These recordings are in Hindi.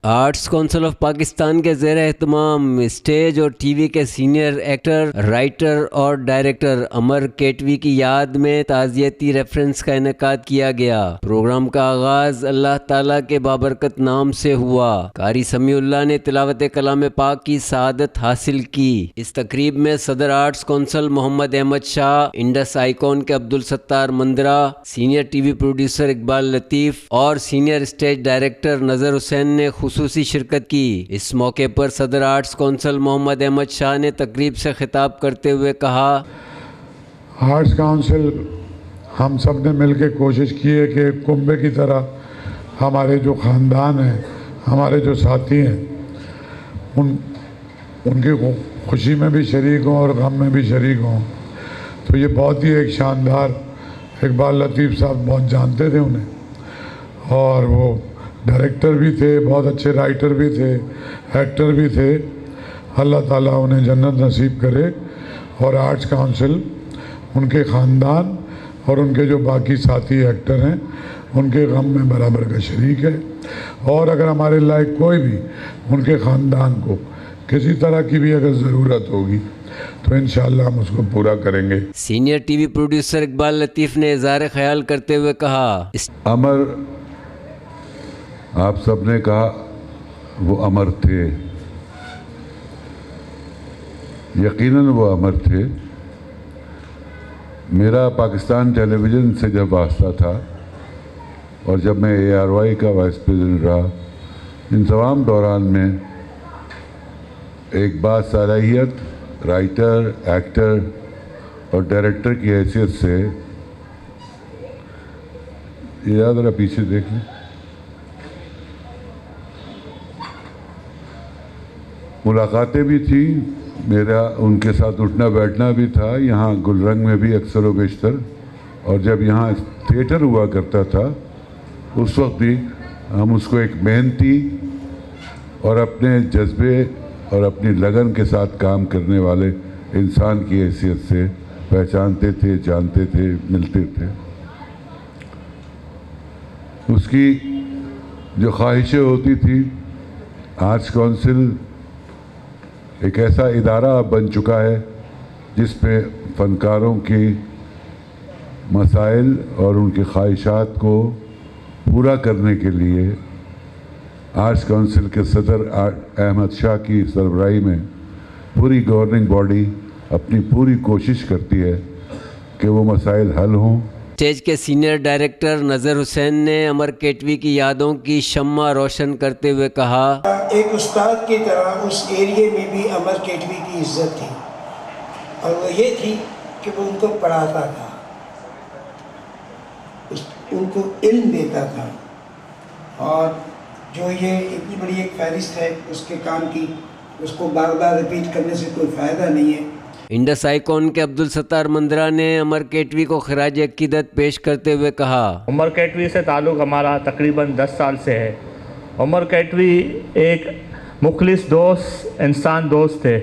आर्ट्स काउंसिल ऑफ पाकिस्तान के ज़ेर एहतमाम स्टेज और टीवी के सीनियर एक्टर, राइटर और डायरेक्टर अमर केटवी की याद में ताज़ियती रेफरेंस का इनेकाद किया गया। प्रोग्राम का आगाज़ अल्लाह ताला के बाबरकत नाम से हुआ। कारी समीउल्लाह ने तिलावत कलाम पाक की सआदत हासिल की। इस तकरीब में सदर arts council Mohammad Ahmed Shah, Indus icon के Abdul Sattar Mandra, senior TV producer Iqbal Latif और सीनियर स्टेज डायरेक्टर नज़र हुसैन ने खुसूसी शिरकत की। इस मौके पर सदर आर्ट्स काउंसिल मोहम्मद अहमद शाह ने तकरीब से खिताब करते हुए कहा, आर्ट्स काउंसिल हम सब ने मिल के कोशिश की है कि कुंभे की तरह हमारे जो ख़ानदान हैं, हमारे जो साथी हैं, उनकी खुशी में भी शरीक हों और गम में भी शरीक हों। तो ये बहुत ही एक शानदार, इकबाल लतीफ़ साहब बहुत जानते थे उन्हें और वो डायरेक्टर भी थे, बहुत अच्छे राइटर भी थे, एक्टर भी थे। अल्लाह ताला उन्हें जन्नत नसीब करे और आर्ट्स काउंसिल उनके ख़ानदान और उनके जो बाकी साथी एक्टर हैं उनके गम में बराबर का शरीक है। और अगर हमारे लायक कोई भी उनके ख़ानदान को किसी तरह की भी अगर ज़रूरत होगी तो इंशाअल्लाह हम उसको पूरा करेंगे। सीनियर टीवी प्रोड्यूसर इकबाल लतीफ़ ने इज़हार ख्याल करते हुए कहा, अमर, आप सब ने कहा वो अमर थे, यकीनन वो अमर थे। मेरा पाकिस्तान टेलीविज़न से जब वास्ता था और जब मैं ARY का वाइस प्रेसिडेंट रहा, इन तमाम दौरान में एक बासलाहियत राइटर, एक्टर और डायरेक्टर की हैसियत से, ये ज़रा पीछे देख लें, मुलाकातें भी थी, मेरा उनके साथ उठना बैठना भी था, यहाँ गुलरंग में भी अक्सर व बेशतर। और जब यहाँ थिएटर हुआ करता था उस वक्त भी हम उसको एक मेहनती और अपने जज्बे और अपनी लगन के साथ काम करने वाले इंसान की हैसियत से पहचानते थे, जानते थे, मिलते थे। उसकी जो ख्वाहिशें होती थी, आर्ट्स काउंसिल एक ऐसा इदारा बन चुका है जिस पे फ़नकारों की मसाइल और उनकी ख्वाहिशात को पूरा करने के लिए आर्ट्स काउंसिल के सदर अहमद शाह की सरबराही में पूरी गवर्निंग बॉडी अपनी पूरी कोशिश करती है कि वो मसाइल हल हों। स्टेज के सीनियर डायरेक्टर नज़र हुसैन ने अमर केटवी की यादों की शम्मा रोशन करते हुए कहा, एक उस्ताद की तरह उस एरिए में भी अमर केटवी की इज्जत थी और वो ये थी कि वो उनको पढ़ाता था, उनको इल्म देता था। और जो ये इतनी बड़ी एक फहरिस्त है उसके काम की, उसको बार बार रिपीट करने से कोई फ़ायदा नहीं है। इंडस आइकॉन के अब्दुल सत्तार मंदरा ने अमर केटवी को खराज अकीदत पेश करते हुए कहा, उमर केटवी से ताल्लुक़ हमारा तकरीबन 10 साल से है। उमर केटवी एक मुखलिस दोस्त, इंसान दोस्त थे।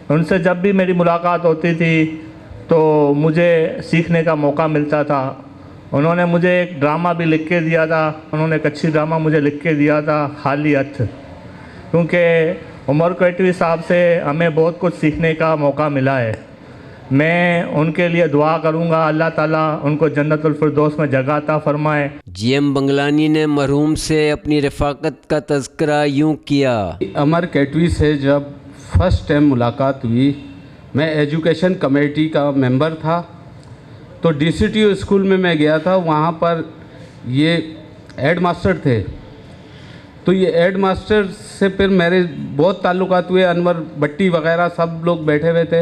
उनसे जब भी मेरी मुलाकात होती थी तो मुझे सीखने का मौका मिलता था। उन्होंने मुझे एक ड्रामा भी लिख के दिया था, उन्होंने एक अच्छी ड्रामा मुझे लिख के दिया था, खाली हथ। क्योंकि उमर केटवी साहब से हमें बहुत कुछ सीखने का मौका मिला है। मैं उनके लिए दुआ करूंगा, अल्लाह ताला उनको जन्नतुल फिरदौस में जगह अता फरमाए। GM बंगलानी ने मरहूम से अपनी रफ़ाकत का तज़किरा यूँ किया, अमर केटवी से जब फर्स्ट टाइम मुलाकात हुई, मैं एजुकेशन कमेटी का मेंबर था, तो DCTO स्कूल में मैं गया था। वहाँ पर ये हेड मास्टर थे, तो ये हेड मास्टर से फिर मेरे बहुत ताल्लुकात हुए। अनवर भट्टी वगैरह सब लोग बैठे हुए थे।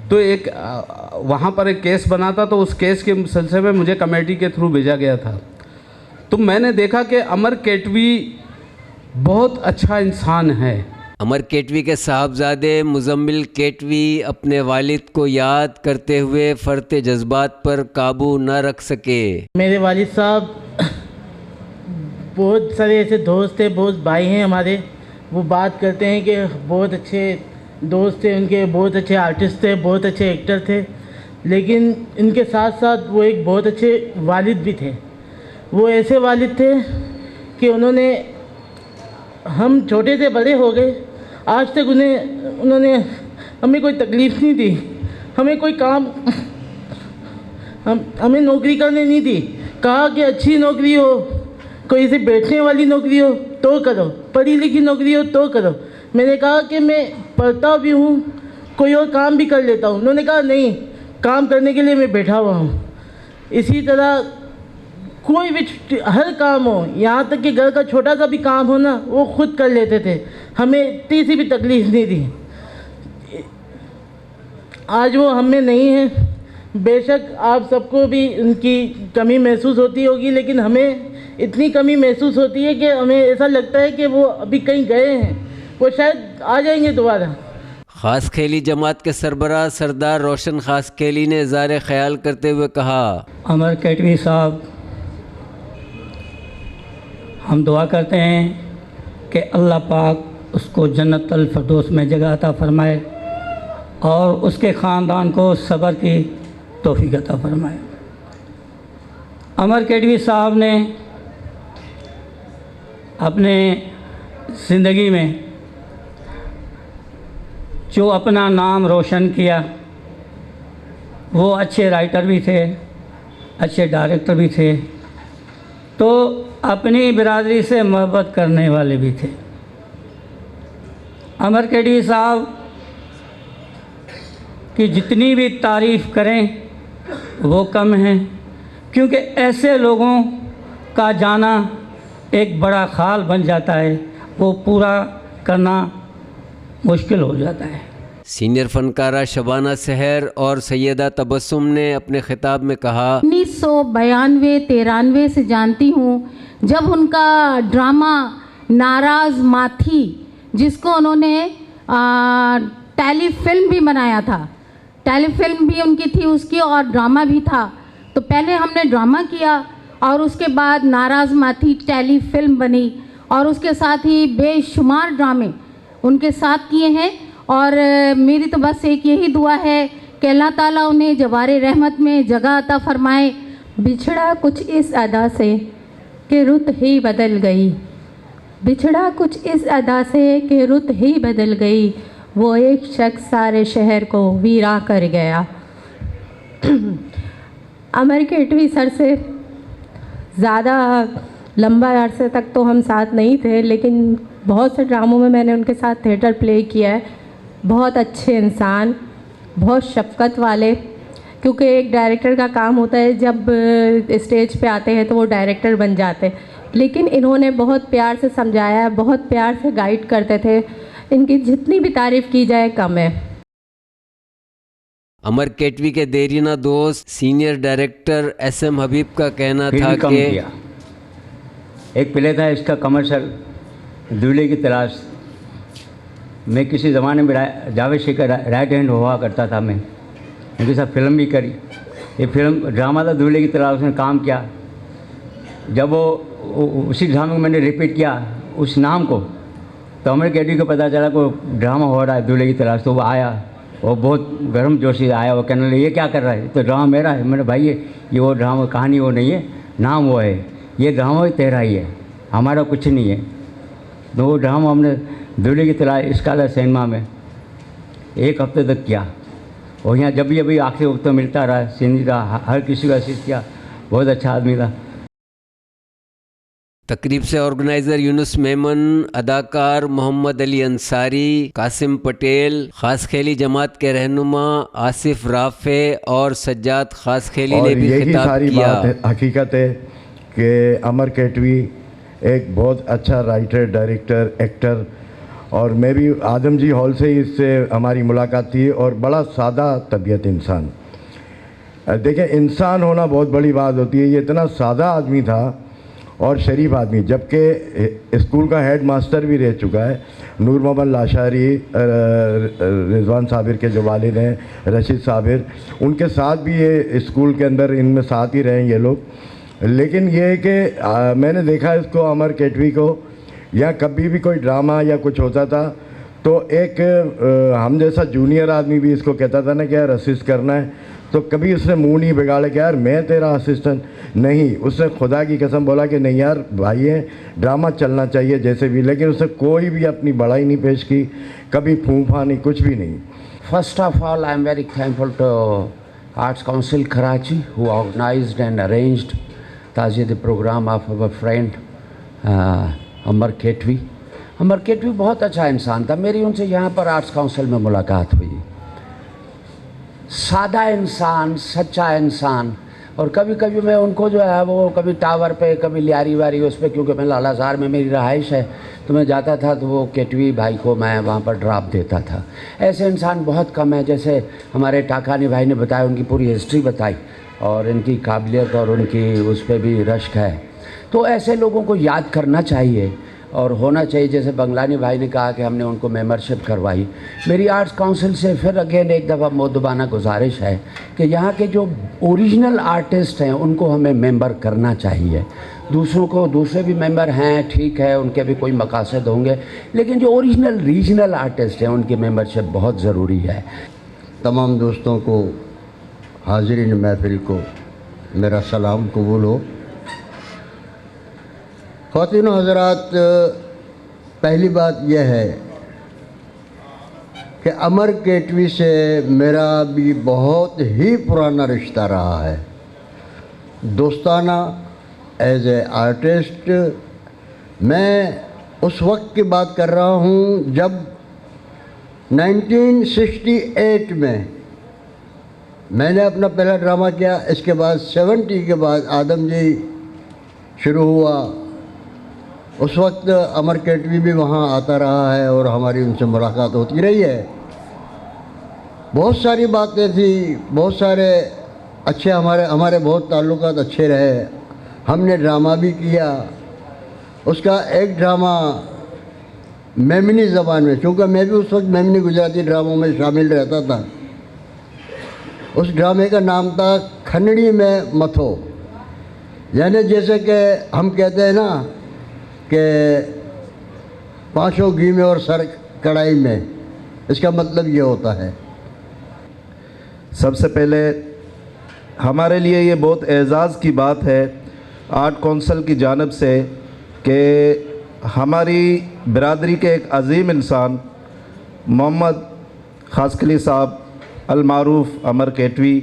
तो एक वहाँ पर एक केस बना था, तो उस केस के सिलसिले में मुझे कमेटी के थ्रू भेजा गया था। तो मैंने देखा कि अमर केटवी बहुत अच्छा इंसान है। अमर केटवी के साहबजादे मुजम्मिल केटवी अपने वालिद को याद करते हुए फरते जज्बात पर काबू न रख सके। मेरे वालिद साहब बहुत सारे ऐसे दोस्त थे, बहुत भाई हैं हमारे। वो बात करते हैं कि बहुत अच्छे दोस्त थे उनके, बहुत अच्छे आर्टिस्ट थे, बहुत अच्छे एक्टर थे, लेकिन इनके साथ साथ वो एक बहुत अच्छे वालिद भी थे। वो ऐसे वालिद थे कि उन्होंने, हम छोटे से बड़े हो गए, आज तक उन्होंने हमें कोई तकलीफ़ नहीं दी, हमें कोई काम, हमें नौकरी करने नहीं दी। कहा कि अच्छी नौकरी हो, कोई से बैठने वाली नौकरी हो तो करो, पढ़ी लिखी नौकरी हो तो करो। मैंने कहा कि मैं पढ़ता भी हूँ, कोई और काम भी कर लेता हूँ। उन्होंने कहा नहीं, काम करने के लिए मैं बैठा हुआ हूँ। इसी तरह कोई भी हर काम हो, यहाँ तक कि घर का छोटा सा भी काम हो ना, वो खुद कर लेते थे, हमें इतनी सी भी तकलीफ़ नहीं दी। आज वो हम में नहीं है। बेशक आप सबको भी उनकी कमी महसूस होती होगी, लेकिन हमें इतनी कमी महसूस होती है कि हमें ऐसा लगता है कि वो अभी कहीं गए हैं, वो शायद आ जाएंगे दोबारा। खास खेली जमात के सरबराह सरदार रोशन खास खेली ने इज़हार ख्याल करते हुए कहा, अमर केटवी साहब, हम दुआ करते हैं कि अल्लाह पाक उसको जन्नत अल फिरदौस में जगह अता फरमाए और उसके ख़ानदान को सब्र की तौफीक अता फरमाए। अमर केटवी साहब ने अपने ज़िंदगी में जो अपना नाम रोशन किया, वो अच्छे राइटर भी थे, अच्छे डायरेक्टर भी थे, तो अपनी बिरादरी से मोहब्बत करने वाले भी थे। अमर केटवी साहब की जितनी भी तारीफ़ करें वो कम है, क्योंकि ऐसे लोगों का जाना एक बड़ा ख़ाल बन जाता है, वो पूरा करना मुश्किल हो जाता है। सीनियर फनकारा शबाना सहर और सैयदा तबस्सुम ने अपने खिताब में कहा, 1992-93 से जानती हूँ, जब उनका ड्रामा नाराज़ माथी, जिसको उन्होंने टेलीफिल्म भी बनाया था, टेलीफिल्म भी उनकी थी उसकी और ड्रामा भी था, तो पहले हमने ड्रामा किया और उसके बाद नाराज़ माथी टेलीफिल्म बनी और उसके साथ ही बेशुमार ड्रामे उनके साथ किए हैं। और मेरी तो बस एक यही दुआ है कि अल्लाह ताला उन्हें जवारे रहमत में जगह अता फरमाए। बिछड़ा कुछ इस अदा से कि रुत ही बदल गई, बिछड़ा कुछ इस अदा से कि रुत ही बदल गई, वो एक शख्स सारे शहर को वीरा कर गया। अमर केटवी सर से ज़्यादा लंबा अरसे तक तो हम साथ नहीं थे, लेकिन बहुत से ड्रामों में मैंने उनके साथ थिएटर प्ले किया है। बहुत अच्छे इंसान, बहुत शफ़क़त वाले, क्योंकि एक डायरेक्टर का काम होता है जब स्टेज पे आते हैं तो वो डायरेक्टर बन जाते हैं, लेकिन इन्होंने बहुत प्यार से समझाया, बहुत प्यार से गाइड करते थे। इनकी जितनी भी तारीफ़ की जाए कम है। अमर केटवी के देरीना दोस्त सीनियर डायरेक्टर SM हबीब का कहना था कि एक प्ले था इसका कमर्शियल, दूल्हे की तलाश। मैं किसी ज़माने में जावेद शेखर राइट हैंड हुआ करता था, मैं उनके साथ फिल्म भी करी। ये फिल्म ड्रामा था दूल्हे की तलाश, उसने काम किया। जब वो उसी ड्रामे को मैंने रिपीट किया उस नाम को, तो अमर केटवी को पता चला को ड्रामा हो रहा है दूल्हे की तलाश। तो वो आया, वो बहुत गर्म जोशी आया, वो कहने लगे ये क्या कर रहा है, तो ड्रामा मेरा है। मैंने भाई ये वो ड्रामा कहानी वो नहीं है, नाम वो है, ये ड्रामा ही तेरा ही है, हमारा कुछ नहीं है। तो वो ड्रामा हमने दूल्हे की तलाश स्काला सिनेमा में 1 हफ्ते तक किया, और यहाँ जब भी अभी आखिरी वक्त तो मिलता रहा, सीधी रहा, हर किसी को असिस्ट किया, बहुत अच्छा आदमी था। तकरीब से ऑर्गेनाइज़र यूनुस मेमन, अदाकार मोहम्मद अली अंसारी, कासिम पटेल, खास खेली जमात के रहनुमा आसिफ राफे और सज्जाद खास खेली ने भी खिताब किया। हकीकत है कि अमर केटवी एक बहुत अच्छा राइटर, डायरेक्टर, एक्टर, और मैं भी आदम जी हॉल से ही इससे हमारी मुलाकात थी, और बड़ा सादा तबीयत इंसान। देखें, इंसान होना बहुत बड़ी बात होती है। ये इतना सादा आदमी था और शरीफ आदमी, जबकि स्कूल का हेड मास्टर भी रह चुका है। नूर मोहम्मद लाशारी, रिजवान साबिर के जो वालिद हैं, रशीद साबिर, उनके साथ भी ये स्कूल के अंदर इनमें साथ ही रहे ये लोग। लेकिन ये है कि मैंने देखा इसको, अमर केटवी को, या कभी भी कोई ड्रामा या कुछ होता था तो एक हम जैसा जूनियर आदमी भी इसको कहता था ना कि यार असिस्ट करना है, तो कभी उसने मुंह नहीं बिगाड़े कि यार मैं तेरा असिस्टेंट नहीं। उसने खुदा की कसम बोला कि नहीं यार भाई है, ड्रामा चलना चाहिए जैसे भी, लेकिन उसने कोई भी अपनी बड़ाई नहीं पेश की, कभी फूंफा नहीं, कुछ भी नहीं। First of all, I am very thankful to Arts Council Karachi who organized and arranged ताज़ियत program of our friend अमर केटवी। अमर केटवी बहुत अच्छा इंसान था। मेरी उनसे यहाँ पर आर्ट्स काउंसिल में मुलाकात हुई। सादा इंसान, सच्चा इंसान। और कभी कभी मैं उनको जो है वो कभी टावर पे, कभी लियारी वारी उस पर, क्योंकि मैं लालाजार में मेरी रहाइश है तो मैं जाता था तो वो केटवी भाई को मैं वहाँ पर ड्रॉप देता था। ऐसे इंसान बहुत कम है। जैसे हमारे टाकानी भाई ने बताया, उनकी पूरी हिस्ट्री बताई और इनकी काबिलियत और उनकी उस पर भी रश्क है। तो ऐसे लोगों को याद करना चाहिए और होना चाहिए। जैसे बंगलानी भाई ने कहा कि हमने उनको मेंबरशिप करवाई। मेरी आर्ट्स काउंसिल से फिर अगेन एक दफ़ा मोदबाना गुजारिश है कि यहाँ के जो ओरिजिनल आर्टिस्ट हैं उनको हमें मेंबर करना चाहिए। दूसरों को, दूसरे भी मेंबर हैं, ठीक है, उनके भी कोई मकासद होंगे, लेकिन जो ओरिजिनल रीजनल आर्टिस्ट हैं उनकी मेंबरशिप बहुत ज़रूरी है। तमाम दोस्तों को, हाज़रीन महफिल को मेरा सलाम कबूल हो। ख़वातीन हज़रात, पहली बात यह है कि अमर केटवी से मेरा भी बहुत ही पुराना रिश्ता रहा है, दोस्ताना, एज ए आर्टिस्ट। मैं उस वक्त की बात कर रहा हूँ जब 1968 में मैंने अपना पहला ड्रामा किया। इसके बाद 70 के बाद आदम जी शुरू हुआ। उस वक्त अमर केटवी भी वहाँ आता रहा है और हमारी उनसे मुलाकात होती रही है। बहुत सारी बातें थी, बहुत सारे अच्छे हमारे बहुत ताल्लुकात अच्छे रहे। हमने ड्रामा भी किया। उसका एक ड्रामा मेमनी ज़बान में, चूँकि मैं भी उस वक्त मेमनी गुजराती ड्रामों में शामिल रहता था, उस ड्रामे का नाम था खनड़ी में मथो। यानी जैसे कि हम कहते हैं ना कि पाँचों घी में और सर कढ़ाई में, इसका मतलब ये होता है। सबसे पहले हमारे लिए ये बहुत एज़ाज़ की बात है आर्ट कौंसल की जानिब से कि हमारी बिरादरी के एक अजीम इंसान मोहम्मद खासकली साहब अलमारूफ अमर केटवी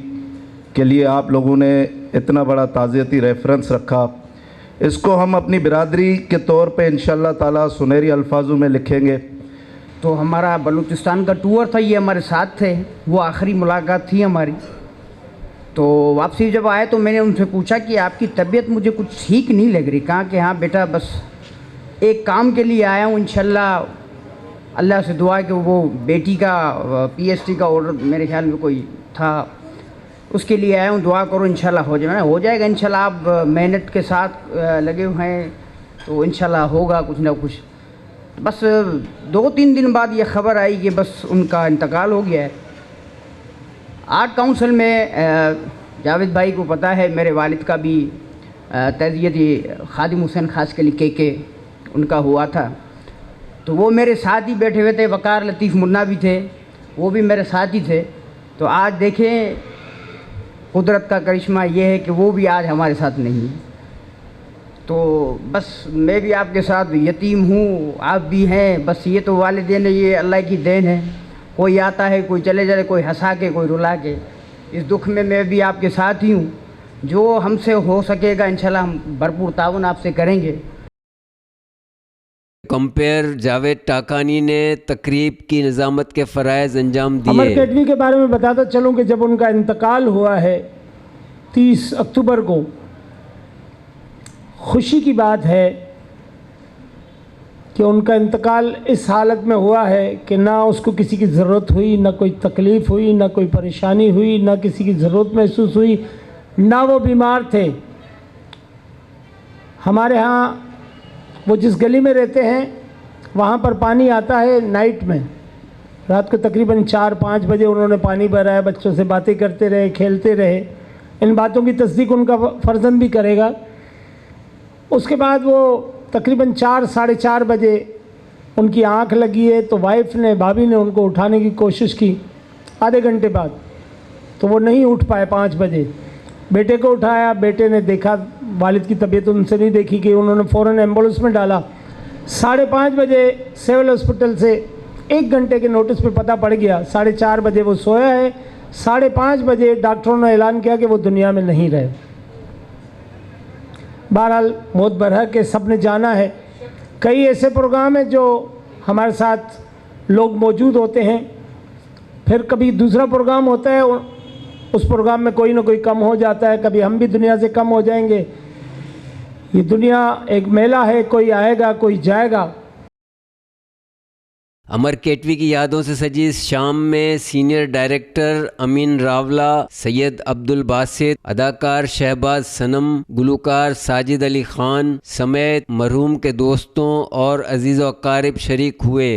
के लिए आप लोगों ने इतना बड़ा ताज़ियती रेफरेंस रखा। इसको हम अपनी बिरादरी के तौर पे इंशाअल्लाह ताला सुनहरी अल्फाजों में लिखेंगे। तो हमारा बलूचिस्तान का टूर था, ये हमारे साथ थे, वो आखिरी मुलाकात थी हमारी। तो वापसी जब आए तो मैंने उनसे पूछा कि आपकी तबीयत मुझे कुछ ठीक नहीं लग रही। कहा कि हाँ बेटा, बस एक काम के लिए आया हूँ, इंशाल्लाह अल्लाह से दुआ कि वो बेटी का PhD का ऑर्डर मेरे ख्याल में कोई था, उसके लिए आया हूँ, दुआ करो इंशाल्लाह हो जाए। हो जाएगा इंशाल्लाह, आप मेहनत के साथ लगे हुए हैं तो इंशाल्लाह होगा कुछ ना कुछ। बस 2-3 दिन बाद ये ख़बर आई कि बस उनका इंतकाल हो गया है। आर्ट काउंसिल में जावेद भाई को पता है, मेरे वालिद का भी तज़ियत खादिम हुसैन खास के लिए के उनका हुआ था, तो वो मेरे साथ ही बैठे हुए थे। वकार लतीफ़ मुन्ना भी थे, वो भी मेरे साथ ही थे। तो आज देखें कुदरत का करिश्मा ये है कि वो भी आज हमारे साथ नहीं है। तो बस मैं भी आपके साथ यतीम हूँ, आप भी हैं। बस ये तो वालिदैन, ये अल्लाह की देन है। कोई आता है, कोई चले जाए, कोई हंसा के, कोई रुला के। इस दुख में मैं भी आपके साथ ही हूँ। जो हमसे हो सकेगा इंशाल्लाह हम भरपूर ताउन आपसे करेंगे। कंपेयर जावेद टाकानी ने तकरीब की निज़ामत के फ़राइज़ अंजाम दिए। अमर केटवी के बारे में बताता चलूँ कि जब उनका इंतकाल हुआ है 30 अक्टूबर को, खुशी की बात है कि उनका इंतकाल इस हालत में हुआ है कि ना उसको किसी की ज़रूरत हुई, ना कोई तकलीफ़ हुई, ना कोई परेशानी हुई, ना किसी की ज़रूरत महसूस हुई, ना वो बीमार थे। हमारे यहाँ वो जिस गली में रहते हैं वहाँ पर पानी आता है नाइट में, रात को तकरीबन 4-5 बजे उन्होंने पानी भरा है। बच्चों से बातें करते रहे, खेलते रहे। इन बातों की तस्दीक उनका फर्जंद भी करेगा। उसके बाद वो तकरीबन 4-4:30 बजे उनकी आंख लगी है, तो वाइफ ने, भाभी ने उनको उठाने की कोशिश की। आधे घंटे बाद तो वो नहीं उठ पाए 5 बजे। बेटे को उठाया, बेटे ने देखा वालिद की तबीयत उनसे नहीं देखी कि उन्होंने फ़ौरन एम्बुलेंस में डाला। 5:30 बजे सिविल हॉस्पिटल से 1 घंटे के नोटिस पे पता पड़ गया, 4:30 बजे वो सोया है, 5:30 बजे डॉक्टरों ने ऐलान किया कि वो दुनिया में नहीं रहे। बहरहाल मौत बरहक के सब ने जाना है। कई ऐसे प्रोग्राम हैं जो हमारे साथ लोग मौजूद होते हैं, फिर कभी दूसरा प्रोग्राम होता है, उस प्रोग्राम में कोई ना कोई कम हो जाता है, कभी हम भी दुनिया से कम हो जाएंगे। ये दुनिया एक मेला है, कोई आएगा कोई जाएगा। अमर केटवी की यादों से सजी इस शाम में सीनियर डायरेक्टर अमीन रावला, सैयद अब्दुल बासित, अदाकार शहबाज सनम, गुलूकार साजिद अली खान समेत मरहूम के दोस्तों और अजीज़ व अकारिब शरीक हुए।